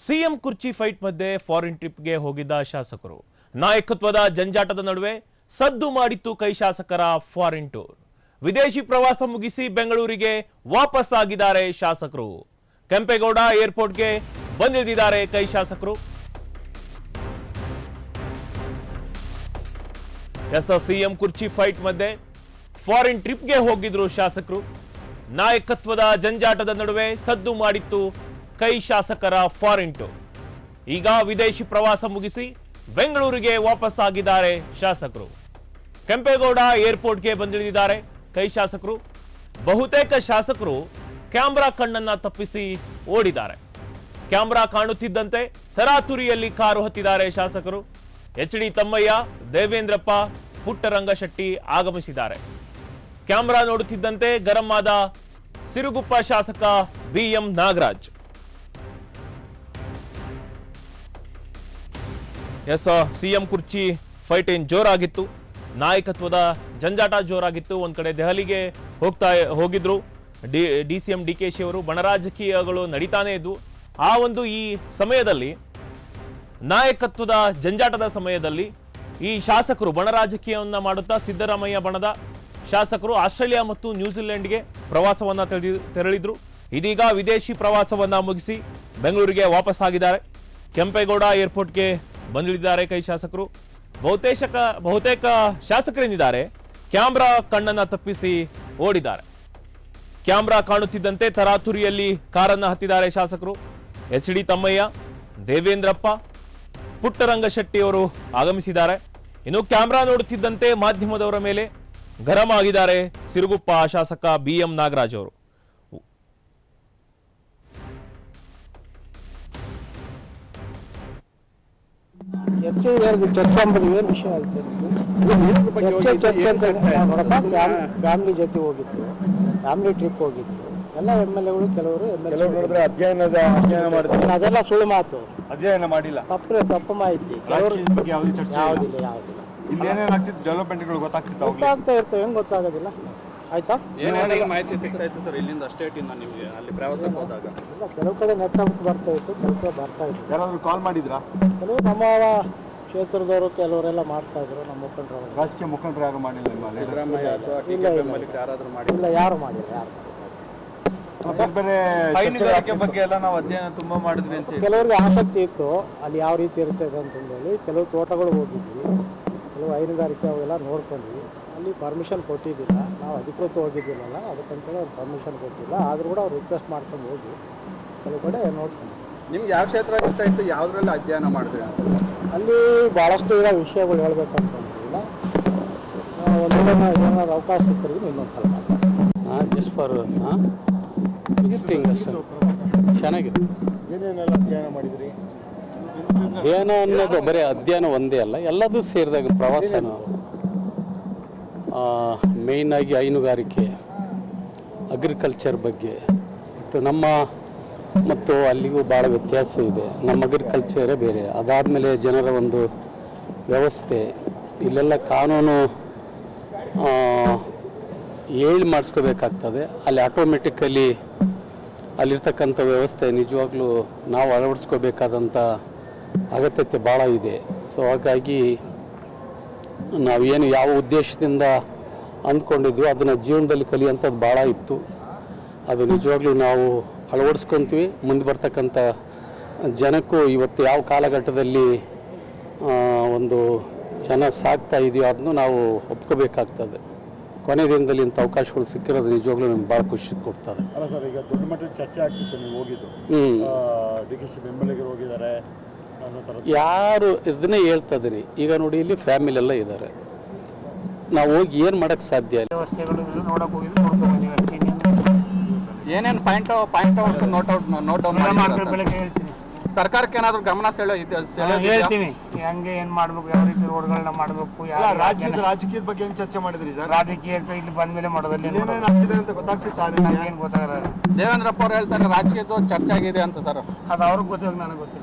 CM ಕುರ್ಚಿ fight ಮಧ್ಯೆ foreign ಟ್ರಿಪ್ಗೆ ಹೋಗಿದ್ದ ಶಾಸಕರು ನಾಯಕತ್ವದ ಜಂಜಾಟದ ನಡುವೆ ಸದ್ದು ಮಾಡಿತ್ತು ಕೈ ಶಾಸಕರ ಫಾರಿನ್ ಟೂರ್. ವಿದೇಶಿ ಪ್ರವಾಸ ಮುಗಿಸಿ ಬೆಂಗಳೂರಿಗೆ ವಾಪಸ್ ಆಗಿದ್ದಾರೆ ಶಾಸಕರು. ಕೆಂಪೇಗೌಡ ಏರ್ಪೋರ್ಟ್ಗೆ ಬಂದಿಳಿದಿದ್ದಾರೆ ಕೈ ಶಾಸಕರು. ಸಿಎಂ ಕುರ್ಚಿ ಫೈಟ್ ಮಧ್ಯೆ ಫಾರಿನ್ ಟ್ರಿಪ್ಗೆ ಹೋಗಿದ್ರು ಶಾಸಕರು. ನಾಯಕತ್ವದ ಜಂಜಾಟದ ನಡುವೆ ಸದ್ದು ಮಾಡಿತ್ತು ಕೈ ಶಾಸಕರ ಫಾರಿನ್ ಟೂರ್. ಈಗ ವಿದೇಶಿ ಪ್ರವಾಸ ಮುಗಿಸಿ ಬೆಂಗಳೂರಿಗೆ ವಾಪಸ್ ಆಗಿದ್ದಾರೆ ಶಾಸಕರು. ಕೆಂಪೇಗೌಡ ಏರ್ಪೋರ್ಟ್ಗೆ ಬಂದಿಳಿದಿದ್ದಾರೆ ಕೈ ಶಾಸಕರು. ಬಹುತೇಕ ಶಾಸಕರು ಕ್ಯಾಮ್ರಾ ಕಣ್ಣನ್ನ ತಪ್ಪಿಸಿ ಓಡಿದ್ದಾರೆ. ಕ್ಯಾಮ್ರಾ ಕಾಣುತ್ತಿದ್ದಂತೆ ತರಾತುರಿಯಲ್ಲಿ ಕಾರು ಹತ್ತಿದ್ದಾರೆ ಶಾಸಕರು. ಎಚ್.ಡಿ. ತಮ್ಮಯ್ಯ, ದೇವೇಂದ್ರಪ್ಪ, ಪುಟ್ಟರಂಗಶೆಟ್ಟಿ ಆಗಮಿಸಿದ್ದಾರೆ. ಕ್ಯಾಮ್ರಾ ನೋಡುತ್ತಿದ್ದಂತೆ ಗರಂ ಆದ ಸಿರುಗುಪ್ಪ ಶಾಸಕ ಬಿ.ಎಂ. ನಾಗರಾಜ್. ಸಿಎಂ ಕುರ್ಚಿ ಫೈಟ್ ಏನ್ ಜೋರಾಗಿತ್ತು, ನಾಯಕತ್ವದ ಜಂಜಾಟ ಜೋರಾಗಿತ್ತು. ಒಂದ್ ಕಡೆ ದೆಹಲಿಗೆ ಹೋಗಿದ್ರು ಡಿ.ಸಿ.ಎಂ. ಡಿ.ಕೆ.ಶಿ ಅವರು. ಬಣರಾಜಕೀಯಗಳು ನಡೀತಾನೆ ಇದ್ವು. ಆ ಒಂದು ಈ ಸಮಯದಲ್ಲಿ, ನಾಯಕತ್ವದ ಜಂಜಾಟದ ಸಮಯದಲ್ಲಿ ಈ ಶಾಸಕರು ಬಣರಾಜಕೀಯವನ್ನ ಮಾಡುತ್ತಾ ಸಿದ್ದರಾಮಯ್ಯ ಬಣದ ಶಾಸಕರು ಆಸ್ಟ್ರೇಲಿಯಾ ಮತ್ತು ನ್ಯೂಜಿಲೆಂಡ್ಗೆ ಪ್ರವಾಸವನ್ನ ತೆರಳಿದ್ರು. ಇದೀಗ ವಿದೇಶಿ ಪ್ರವಾಸವನ್ನ ಮುಗಿಸಿ ಬೆಂಗಳೂರಿಗೆ ವಾಪಸ್ ಆಗಿದ್ದಾರೆ. ಕೆಂಪೇಗೌಡ ಏರ್ಪೋರ್ಟ್ಗೆ ಬಂದಿಳಿದಿದ್ದಾರೆ ಕೈ ಶಾಸಕರು. ಬಹುತೇಕ ಶಾಸಕರೇನಿದ್ದಾರೆ ಕ್ಯಾಮ್ರಾ ಕಣ್ಣನ್ನ ತಪ್ಪಿಸಿ ಓಡಿದ್ದಾರೆ. ಕ್ಯಾಮ್ರಾ ಕಾಣುತ್ತಿದ್ದಂತೆ ತರಾತುರಿಯಲ್ಲಿ ಕಾರನ್ನ ಹತ್ತಿದ್ದಾರೆ ಶಾಸಕರು. ಎಚ್.ಡಿ. ತಮ್ಮಯ್ಯ, ದೇವೇಂದ್ರಪ್ಪ, ಪುಟ್ಟರಂಗಶೆಟ್ಟಿ ಅವರು ಆಗಮಿಸಿದ್ದಾರೆ. ಇನ್ನು ಕ್ಯಾಮ್ರಾ ನೋಡುತ್ತಿದ್ದಂತೆ ಮಾಧ್ಯಮದವರ ಮೇಲೆ ಗರಂ ಆಗಿದ್ದಾರೆ ಸಿರುಗುಪ್ಪ ಶಾಸಕ ಬಿ.ಎಂ. ನಾಗರಾಜ್ ಅವರು. ಫ್ಯಾಮಿಲಿ ಜೊತೆ ಹೋಗಿತ್ತು, ಫ್ಯಾಮಿಲಿ ಟ್ರಿಪ್ ಹೋಗಿತ್ತು. ಎಲ್ಲ ಎಮ್.ಎಲ್.ಎಗಳು ಕೆಲವರು ಅಧ್ಯಯನ ಮಾಡಿದ್ರು. ಅದೆಲ್ಲ ಸುಳ್ಳು ಮಾತು, ಅಧ್ಯಯನ ಮಾಡಿಲ್ಲ, ತಪ್ಪು ಮಾಹಿತಿ. ಯಾವುದಿಲ್ಲ. ಇಲ್ಲಿ ಏನೇನಾಗ್ತಿತ್ತು ಡೆವಲಪ್ಮೆಂಟ್ಗಳು ಗೊತ್ತಾಗ್ತಾ ಇರ್ತವೆ, ಹೆಂಗ್ ಗೊತ್ತಾಗೋದಿಲ್ಲ? ಆಯ್ತಾ, ಮಾಹಿತಿ ಸಿಗ್ತಾ ಇತ್ತು ಸರ್ ಇಲ್ಲಿಂದ ಸ್ಟೇಟಿಂದ ನಿಮಗೆ ಅಲ್ಲಿ ಪ್ರವಾಸಕ್ಕೆ ಹೋದಾಗ? ಕೆಲವು ಕಡೆ ನೆಟ್ವರ್ಕ್ ಬರ್ತಾ ಇತ್ತು, ಕೆಲವು ಕಡೆ ಬರ್ತಾ ಇತ್ತು. ಯಾರಾದ್ರೂ ಕಾಲ್ ಮಾಡಿದ್ರಾ? ಕೆಲವು ನಮ್ಮ ಕ್ಷೇತ್ರದವರು ಕೆಲವರೆಲ್ಲ ಮಾಡ್ತಾ ಇದ್ರು. ನಮ್ಮ ಮುಖಂಡರು, ರಾಜಕೀಯ ಮುಖಂಡರು ಯಾರು ಮಾಡಿಲ್ಲ? ಸಿದ್ದರಾಮಯ್ಯ ಅಥವಾ ಯಾರಾದ್ರೂ ಮಾಡಿಲ್ಲ? ಇಲ್ಲ, ಯಾರು ಮಾಡಿಲ್ಲ. ಬೇರೆ ಹೈನುಗಾರಿಕೆ ಬಗ್ಗೆ ಎಲ್ಲ ನಾವು ಅಧ್ಯಯನ ತುಂಬಾ ಮಾಡಿದ್ವಿ ಅಂತ ಕೆಲವರಿಗೆ ಆಸಕ್ತಿ ಇತ್ತು, ಅಲ್ಲಿ ಯಾವ ರೀತಿ ಇರ್ತದೆ ಅಂತಂದೇಳಿ. ಕೆಲವು ತೋಟಗಳು ಹೋಗಿದ್ವಿ, ಕೆಲವು ಹೈನುಗಾರಿಕೆ ಅವೆಲ್ಲ ನೋಡ್ಕೊಂಡ್ವಿ. ಅಲ್ಲಿ ಪರ್ಮಿಷನ್ ಕೊಟ್ಟಿದ್ದಿಲ್ಲ, ನಾವು ಅಧಿಕೃತ ಹೋಗಿದ್ದಿಲ್ಲಲ್ಲ, ಅದಕ್ಕಂತೇಳಿ ಅವ್ರು ಪರ್ಮಿಷನ್ ಕೊಟ್ಟಿಲ್ಲ. ಆದರೂ ಕೂಡ ಅವ್ರು ರಿಕ್ವೆಸ್ಟ್ ಮಾಡ್ಕೊಂಡು ಹೋಗಿ ಕೆಲವು ಕಡೆ ನೋಡ್ಕೊಂಡು. ನಿಮ್ಗೆ ಯಾವ ಕ್ಷೇತ್ರ ಇಷ್ಟ ಇತ್ತು, ಯಾವುದ್ರಲ್ಲಿ ಅಧ್ಯಯನ ಮಾಡಿದ್ವಿ? ಅಲ್ಲಿ ಭಾಳಷ್ಟು ಇರೋ ವಿಷಯಗಳು ಹೇಳ್ಬೇಕಂತಂದಿಲ್ಲ. ಏನಾದ್ರು ಅವಕಾಶ ಸಿಕ್ಕರಿಗೆ ಇನ್ನೊಂದು ಸಲ ಜಸ್ಟ್ ಫಾರ್ ವಿಸಿಟಿಂಗ್ ಅಷ್ಟೇ. ಚೆನ್ನಾಗಿತ್ತು. ಏನೇನೆಲ್ಲ ಅಧ್ಯಯನ ಮಾಡಿದ್ರಿ? ಅಧ್ಯಯನ ಅನ್ನೋದು ಬರೀ ಅಧ್ಯಯನ ಒಂದೇ ಅಲ್ಲ, ಎಲ್ಲದೂ ಸೇರಿದಾಗ ಪ್ರವಾಸನ. ಮೇಯ್ನಾಗಿ ಹೈನುಗಾರಿಕೆ, ಅಗ್ರಿಕಲ್ಚರ್ ಬಗ್ಗೆ ನಮ್ಮ ಮತ್ತು ಅಲ್ಲಿಗೂ ಭಾಳ ವ್ಯತ್ಯಾಸ ಇದೆ. ನಮ್ಮ ಅಗ್ರಿಕಲ್ಚರೇ ಬೇರೆ, ಅದಾದಮೇಲೆ ಜನರ ಒಂದು ವ್ಯವಸ್ಥೆ, ಇಲ್ಲೆಲ್ಲ ಕಾನೂನು ಹೇಳಿ ಮಾಡಿಸ್ಕೋಬೇಕಾಗ್ತದೆ. ಅಲ್ಲಿ ಆಟೋಮೆಟಿಕಲಿ ಅಲ್ಲಿರ್ತಕ್ಕಂಥ ವ್ಯವಸ್ಥೆ ನಿಜವಾಗ್ಲೂ ನಾವು ಅಳವಡಿಸ್ಕೋಬೇಕಾದಂಥ ಅಗತ್ಯತೆ ಭಾಳ ಇದೆ. ಸೊ ಹಾಗಾಗಿ ನಾವೇನು ಯಾವ ಉದ್ದೇಶದಿಂದ ಅಂದ್ಕೊಂಡಿದ್ವಿ ಅದನ್ನು ಜೀವನದಲ್ಲಿ ಕಲಿಯುವಂಥದ್ದು ಭಾಳ ಇತ್ತು. ಅದು ನಿಜವಾಗ್ಲೂ ನಾವು ಅಳವಡಿಸ್ಕೊತೀವಿ. ಮುಂದೆ ಬರ್ತಕ್ಕಂಥ ಜನಕ್ಕೂ ಇವತ್ತು ಯಾವ ಕಾಲಘಟ್ಟದಲ್ಲಿ ಒಂದು ಜನ ಸಾಕ್ತಾ ಇದೆಯೋ ಅದನ್ನು ನಾವು ಒಪ್ಕೋಬೇಕಾಗ್ತದೆ. ಕೊನೆ ದಿನದಲ್ಲಿ ಇಂಥ ಅವಕಾಶಗಳು ಸಿಕ್ಕಿರೋದು ನಿಜವಾಗ್ಲೂ ನಮ್ಗೆ ಭಾಳ ಖುಷಿ ಕೊಡ್ತದೆ. ಅಲ್ಲ ಸರ್, ಈಗ ದೊಡ್ಡ ಮಟ್ಟದ ಚರ್ಚೆ ಆಗ್ತಿತ್ತು ನೀವು ಹೋಗಿದ್ದು. ಡಿ.ಕೆ.ಶಿ ಬೆಂಬಲಿಗರು ಹೋಗಿದ್ದಾರೆ, ಯಾರು ಇದನ್ನೇ ಹೇಳ್ತಾ ಇದ್ದೀನಿ. ಈಗ ನೋಡಿ, ಇಲ್ಲಿ ಫ್ಯಾಮಿಲಿ ಎಲ್ಲ ಇದ್ದಾರೆ, ನಾವು ಹೋಗಿ ಏನು ಮಾಡೋಕ್ಕೆ ಸಾಧ್ಯ ಇಲ್ಲ. ಏನೇನು ಪಾಯಿಂಟ್ ನೋಟ್ ಡೌನ್ ಸರ್ಕಾರಕ್ಕೆ ಏನಾದರೂ ಗಮನ ಹೇಳ್ತೀವಿ. ಹೆಂಗೆ ಏನು ಮಾಡಬೇಕು, ಯಾವ ರೀತಿ ರೋಡ್ಗಳನ್ನ ಮಾಡಬೇಕು, ರಾಜಕೀಯದ ಬಗ್ಗೆ ಏನು ಚರ್ಚೆ ಮಾಡಿದ್ರಿ ಸರ್? ರಾಜಕೀಯ ಇಲ್ಲಿ ಬಂದ ಮೇಲೆ ಮಾಡೋದಲ್ಲಿ ಏನೇನಾಗ್ತಿದೆ ಅಂತ ಗೊತ್ತಾಗ್ತಿತ್ತು. ಏನು ಗೊತ್ತಾಗಲ್ಲ. ದೇವೇಂದ್ರಪ್ಪ ಅವ್ರು ಹೇಳ್ತಾರೆ ರಾಜಕೀಯದ ಚರ್ಚೆ ಆಗಿದೆ ಅಂತ ಸರ್. ಅದು ಅವ್ರಿಗೆ ಗೊತ್ತಿಲ್ಲ, ನನಗೆ ಗೊತ್ತಿಲ್ಲ.